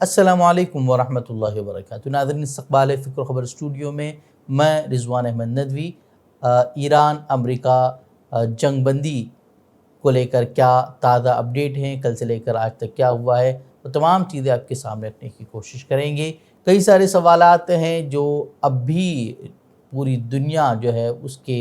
अस्सलामु अलैकुम वरहमतुल्लाहि वबरकातुहू। नाज़रीन, इस्तक़बाल फ़िक्र ख़बर स्टूडियो में मैं रिज़वान अहमद नदवी ईरान अमरीका जंग बंदी को लेकर क्या ताज़ा अपडेट हैं, कल से लेकर आज तक क्या हुआ है, वो तमाम चीज़ें आपके सामने रखने की कोशिश करेंगे। कई सारे सवालात हैं जो अब भी पूरी दुनिया जो है उसके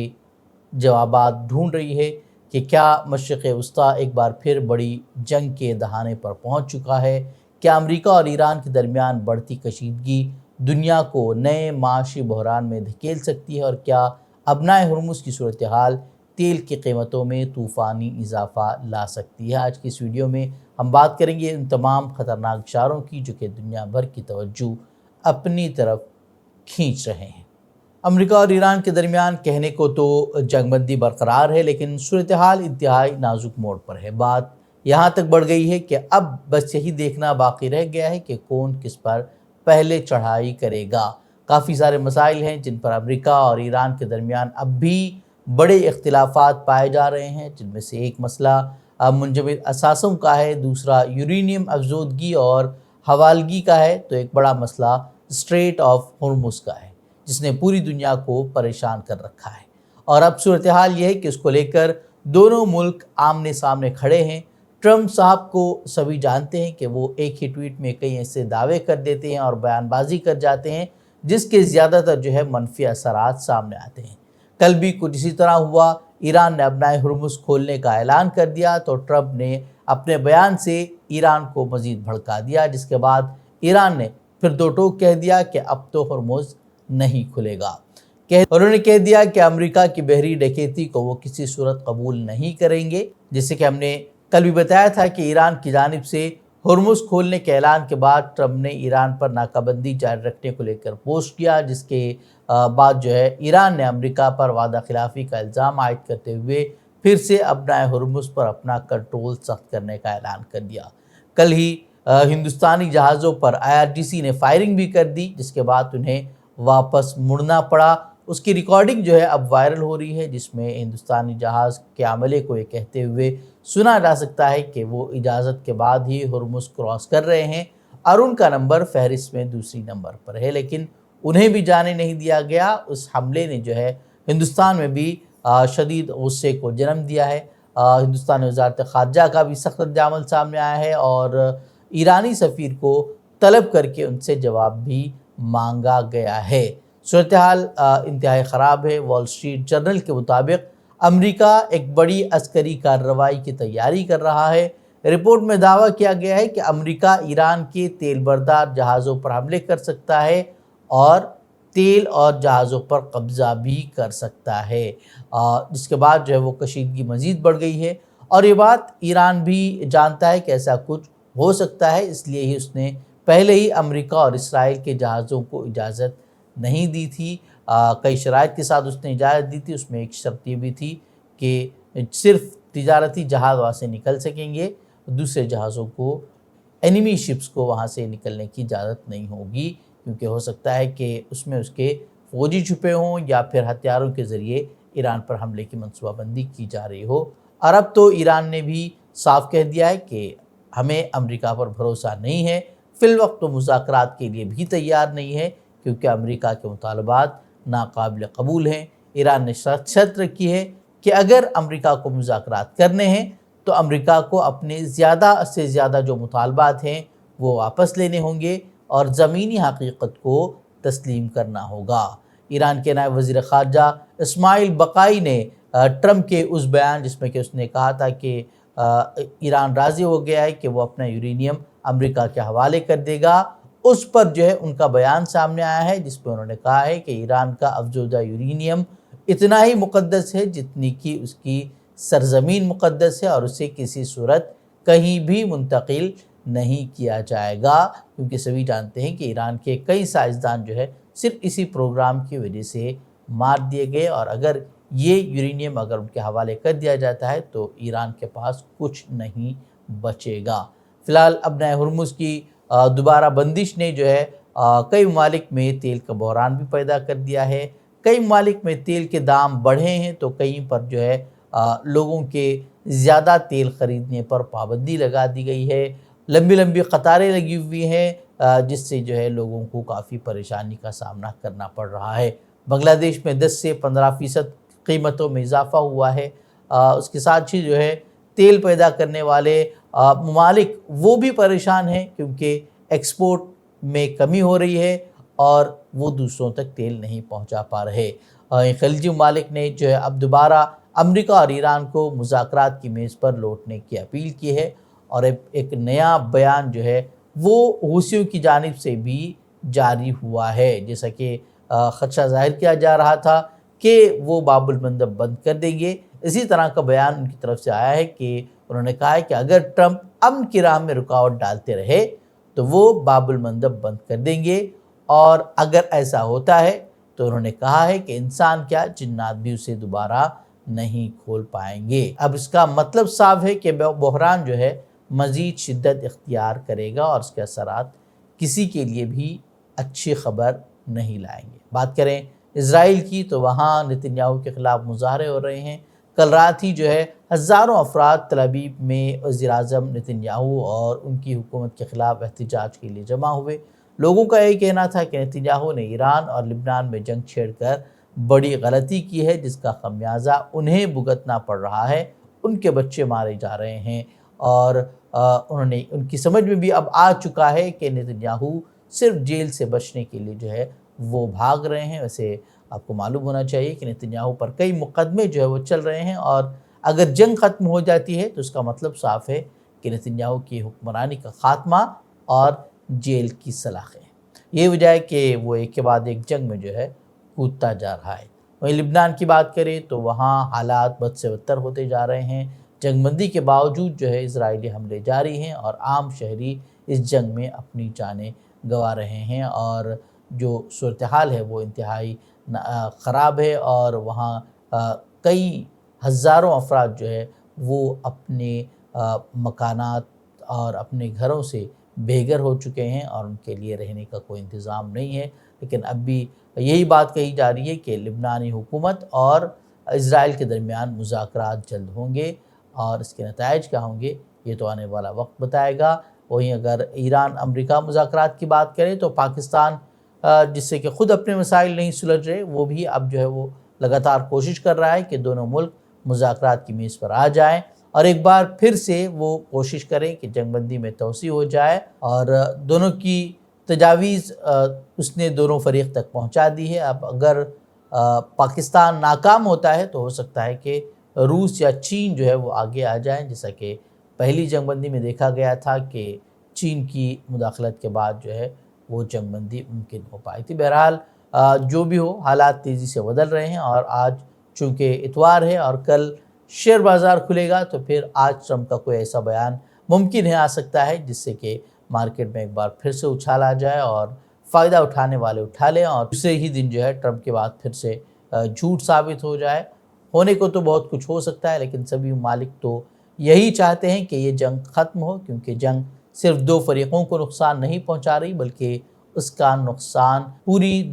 जवाबात ढूंढ रही है कि क्या मशरिक़ वस्ता एक बार फिर बड़ी जंग के दहाने पर पहुंच चुका है। क्या अमेरिका और ईरान के दरमियान बढ़ती कशीदगी दुनिया को नए माशी बहरान में धकेल सकती है, और क्या अबनाए हुर्मुज़ की सूरत हाल तेल की कीमतों में तूफ़ानी इजाफ़ा ला सकती है। आज की इस वीडियो में हम बात करेंगे उन तमाम ख़तरनाक इशारों की जो कि दुनिया भर की तवज्जो अपनी तरफ खींच रहे हैं। अमेरिका और ईरान के दरमियान कहने को तो जंगबंदी बरकरार है, लेकिन सूरत हाल इंतहाई नाजुक मोड़ पर है। बात यहाँ तक बढ़ गई है कि अब बस यही देखना बाकी रह गया है कि कौन किस पर पहले चढ़ाई करेगा। काफ़ी सारे मसाइल हैं जिन पर अमेरिका और ईरान के दरमियान अब भी बड़े इख्तिलाफात पाए जा रहे हैं, जिनमें से एक मसला मुंजमद असासों का है, दूसरा यूरेनियम अफजोदगी और हवालगी का है, तो एक बड़ा मसला स्ट्रेट ऑफ हुर्मुज़ का है जिसने पूरी दुनिया को परेशान कर रखा है। और अब सूरत हाल ये है कि इसको लेकर दोनों मुल्क आमने सामने खड़े हैं। ट्रम्प साहब को सभी जानते हैं कि वो एक ही ट्वीट में कई ऐसे दावे कर देते हैं और बयानबाजी कर जाते हैं जिसके ज़्यादातर जो है मनफी असरात सामने आते हैं। कल भी कुछ इसी तरह हुआ। ईरान ने अपना हुर्मुज़ खोलने का ऐलान कर दिया तो ट्रम्प ने अपने बयान से ईरान को मज़ीद भड़का दिया, जिसके बाद ईरान ने फिर दो टोक कह दिया कि अब तो हुर्मुज़ नहीं खुलेगा। उन्होंने कह दिया कि अमेरिका की बहरी डकैती को वो किसी सूरत कबूल नहीं करेंगे। जैसे कि हमने कल भी बताया था कि ईरान की जानिब से हुर्मुज़ खोलने के ऐलान के बाद ट्रम्प ने ईरान पर नाकाबंदी जारी रखने को लेकर पोस्ट किया, जिसके बाद जो है ईरान ने अमेरिका पर वादा खिलाफ़ी का इल्ज़ाम आयद करते हुए फिर से अपना हुर्मुज़ पर अपना कंट्रोल सख्त करने का ऐलान कर दिया। कल ही हिंदुस्तानी जहाज़ों पर IRGC ने फायरिंग भी कर दी, जिसके बाद उन्हें वापस मुड़ना पड़ा। उसकी रिकॉर्डिंग जो है अब वायरल हो रही है, जिसमें हिंदुस्तानी जहाज़ के अमले को ये कहते हुए सुना जा सकता है कि वो इजाज़त के बाद ही हुर्मुज़ क्रॉस कर रहे हैं और उनका नंबर फहरिस्त में दूसरी नंबर पर है, लेकिन उन्हें भी जाने नहीं दिया गया। उस हमले ने जो है हिंदुस्तान में भी शदीद गुस्से को जन्म दिया है। हिंदुस्तान वज़ारत ख़ारजा का भी सख्त रद्द-ए-अमल सामने आया है और ईरानी सफ़ीर को तलब करके उनसे जवाब भी मांगा गया है। सूरत हाल इंतहाई ख़राब है। वॉल स्ट्रीट जर्नल के मुताबिक अमेरिका एक बड़ी अस्करी कार्रवाई की तैयारी कर रहा है। रिपोर्ट में दावा किया गया है कि अमेरिका ईरान के तेल बरदार जहाज़ों पर हमले कर सकता है और तेल और जहाज़ों पर कब्ज़ा भी कर सकता है। जिसके बाद जो है वो कशीदगी मज़ीद बढ़ गई है और ये बात ईरान भी जानता है कि ऐसा कुछ हो सकता है, इसलिए ही उसने पहले ही अमेरिका और इसराइल के जहाज़ों को इजाज़त नहीं दी थी। कई शराइत के साथ उसने इजाज़त दी थी। उसमें एक शर्त ये भी थी कि सिर्फ तिजारती जहाज़ वहाँ से निकल सकेंगे, दूसरे जहाज़ों को, एनिमी शिप्स को वहाँ से निकलने की इजाज़त नहीं होगी, क्योंकि हो सकता है कि उसमें उसके फ़ौजी छुपे हों या फिर हथियारों के ज़रिए ईरान पर हमले की मनसूबाबंदी की जा रही हो। और अब तो ईरान ने भी साफ कह दिया है कि हमें अमेरिका पर भरोसा नहीं है, फ़िलवक्त तो मुज़ाकरात के लिए भी तैयार नहीं है, क्योंकि अमेरिका के मुतालबात नाकाबिल कबूल हैं। ईरान ने शर्त रखी है कि अगर अमेरिका को मुज़ाकरात करने हैं तो अमेरिका को अपने ज़्यादा से ज़्यादा जो मुतालबात हैं वो वापस लेने होंगे और ज़मीनी हकीकत को तस्लीम करना होगा। ईरान के नायब वज़ीर ख़ारजा इस्माइल बक़ाई ने ट्रम्प के उस बयान जिसमें कि उसने कहा था कि ईरान राज़ी हो गया है कि वो अपना यूरेनियम अमेरिका के हवाले कर देगा, उस पर जो है उनका बयान सामने आया है, जिसमें उन्होंने कहा है कि ईरान का अफजोदा यूरेनियम इतना ही मुक़द्दस है जितनी कि उसकी सरज़मीन मुक़द्दस है और उसे किसी सूरत कहीं भी मुंतकिल नहीं किया जाएगा, क्योंकि सभी जानते हैं कि ईरान के कई साइंसदान जो है सिर्फ इसी प्रोग्राम की वजह से मार दिए गए और अगर ये यूरेनियम अगर उनके हवाले कर दिया जाता है तो ईरान के पास कुछ नहीं बचेगा। फ़िलहाल अब नए हुर्मुज़ की दोबारा बंदिश ने जो है कई ममालिक में तेल का बहरान भी पैदा कर दिया है। कई ममालिक में तेल के दाम बढ़े हैं तो कहीं पर जो है लोगों के ज़्यादा तेल ख़रीदने पर पाबंदी लगा दी गई है। लंबी लंबी कतारें लगी हुई हैं جس سے جو ہے لوگوں کو کافی پریشانی کا سامنا کرنا پڑ رہا ہے۔ بنگلہ دیش میں 10 سے 15% قیمتوں میں اضافہ ہوا ہے۔ اس کے ساتھ ہی جو ہے تیل پیدا کرنے والے ممالک وہ بھی پریشان ہیں، کیونکہ ایکسپورٹ میں کمی ہو رہی ہے اور وہ دوسروں تک تیل نہیں پہنچا پا رہے۔ خلیجی ممالک نے جو ہے اب دوبارہ امریکہ اور ایران کو مذاکرات کی میز پر لوٹنے کی اپیل کی ہے، اور ایک نیا بیان جو ہے وہ حوثیوں کی جانب سے بھی جاری ہوا ہے، جیسا کہ خدشہ ظاہر کیا جا رہا تھا کہ وہ باب المندب بند کر دیں گے۔ اسی طرح کا بیان ان کی طرف سے آیا ہے کہ انہوں نے کہا ہے کہ اگر ٹرمپ امن کی راہ میں رکاوٹ ڈالتے رہے تو وہ باب المندب بند کر دیں گے، اور اگر ایسا ہوتا ہے تو انہوں نے کہا ہے کہ انسان کیا جنات بھی اسے دوبارہ نہیں کھول پائیں گے۔ اب اس کا مطلب صاف ہے کہ بحران جو ہے مزید شدت اختیار کرے گا، اور اس کے اثرات کسی کے لیے بھی اچھی خبر نہیں لائیں گے۔ بات کریں اسرائیل کی تو وہاں نتنیاہو کے خلاف مظاہرے ہو رہے ہیں۔ کل رات ہی جو ہے ہزاروں افراد تل ابیب میں وزیر اعظم نتنیاہو اور ان کی حکومت کے خلاف احتجاج کے لیے جمع ہوئے۔ لوگوں کا یہی کہنا تھا کہ نتنیاہو نے ایران اور لبنان میں جنگ چھیڑ کر بڑی غلطی کی ہے، جس کا خمیازہ انہیں بھگتنا پڑ رہا ہے۔ ان کے بچے مارے جا رہے ہیں، اور ان کی سمجھ میں بھی اب آ چکا ہے کہ نتنیاہو صرف جیل سے بچنے کے لیے جو ہے وہ بھاگ رہے ہیں۔ ویسے آپ کو معلوم ہونا چاہیے کہ نتنیاہو پر کئی مقدمے جو ہے وہ چل رہے ہیں، اور اگر جنگ ختم ہو جاتی ہے تو اس کا مطلب صاف ہے کہ نتنیاہو کی حکمرانی کا خاتمہ اور جیل کی سلاخیں۔ یہ وجہ ہے کہ وہ ایک کے بعد ایک جنگ میں جو ہے کودتا جا رہا ہے۔ وہیں لبنان کی بات کریں تو وہاں حالات بد سے بدتر ہوتے جا رہے ہیں۔ جنگ بندی کے باوجود جو ہے اسرائیلی حملے جاری ہیں، اور عام شہری اس جنگ میں اپنی جانیں گنوا رہے ہیں، اور جو صورتحال ہے وہ انتہائی خراب ہے، اور وہاں کئی ہزاروں افراد جو ہے وہ اپنے مکانات اور اپنے گھروں سے بے گھر ہو چکے ہیں، اور ان کے لیے رہنے کا کوئی انتظام نہیں ہے۔ لیکن اب بھی یہی بات کہی جا رہی ہے کہ لبنانی حکومت اور اسرائیل کے درمیان مذاکرات جلد ہوں گے، اور اس کے نتائج کیا ہوں گے یہ تو آنے والا وقت بتائے گا۔ وہیں اگر ایران امریکہ مذاکرات کی بات کریں تو پاکستان جس سے کہ خود اپنے مسائل نہیں سلجھ رہے، وہ بھی اب جو ہے وہ لگاتار کوشش کر رہا ہے کہ دونوں ملک مذاکرات کی میز پر آ جائیں، اور ایک بار پھر سے وہ کوشش کریں کہ جنگ بندی میں توسیع ہو جائے، اور دونوں کی تجاویز اس نے دونوں فریق تک پہنچا دی ہے۔ اب اگر پاکستان ناکام ہوتا ہے تو ہو سکتا ہے کہ روس یا چین جو ہے وہ آگے آ جائیں، جیسا کہ پہلی جنگ بندی میں دیکھا گیا تھا کہ چین کی مداخلت کے بعد جو ہے وہ جنگ بندی ممکن ہو پائی تھی۔ بہرحال جو بھی ہو، حالات تیزی سے بدل رہے ہیں، اور آج چونکہ اتوار ہے اور کل شیئر بازار کھلے گا، تو پھر آج ٹرمپ کا کوئی ایسا بیان ممکن ہے آ سکتا ہے جس سے کہ مارکیٹ میں ایک بار پھر سے اچھال آ جائے، اور فائدہ اٹھانے والے اٹھا لیں، اور دوسرے ہی دن جو ہے ٹرمپ کے بعد پھر سے جھوٹ ثابت ہو جائے۔ ہونے کو تو بہت کچھ ہو سکتا ہے، لیکن سبھی ممالک تو یہی چاہتے ہیں کہ یہ جنگ ختم ہو، کیونکہ جنگ صرف دو فریقوں کو نقصان نہیں پہنچا رہی، بلکہ اس کا نقصان پوری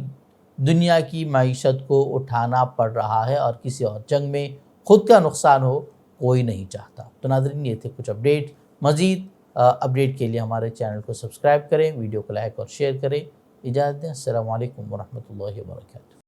دنیا کی معیشت کو اٹھانا پڑ رہا ہے، اور کسی اور جنگ میں خود کا نقصان ہو کوئی نہیں چاہتا۔ تو ناظرین، یہ تھے کچھ اپڈیٹ۔ مزید اپڈیٹ کے لیے ہمارے چینل کو سبسکرائب کریں، ویڈیو کو لائک اور شیئر کریں۔ اجازت دیں، السلام علیکم ورحمۃ اللہ وبرکاتہ۔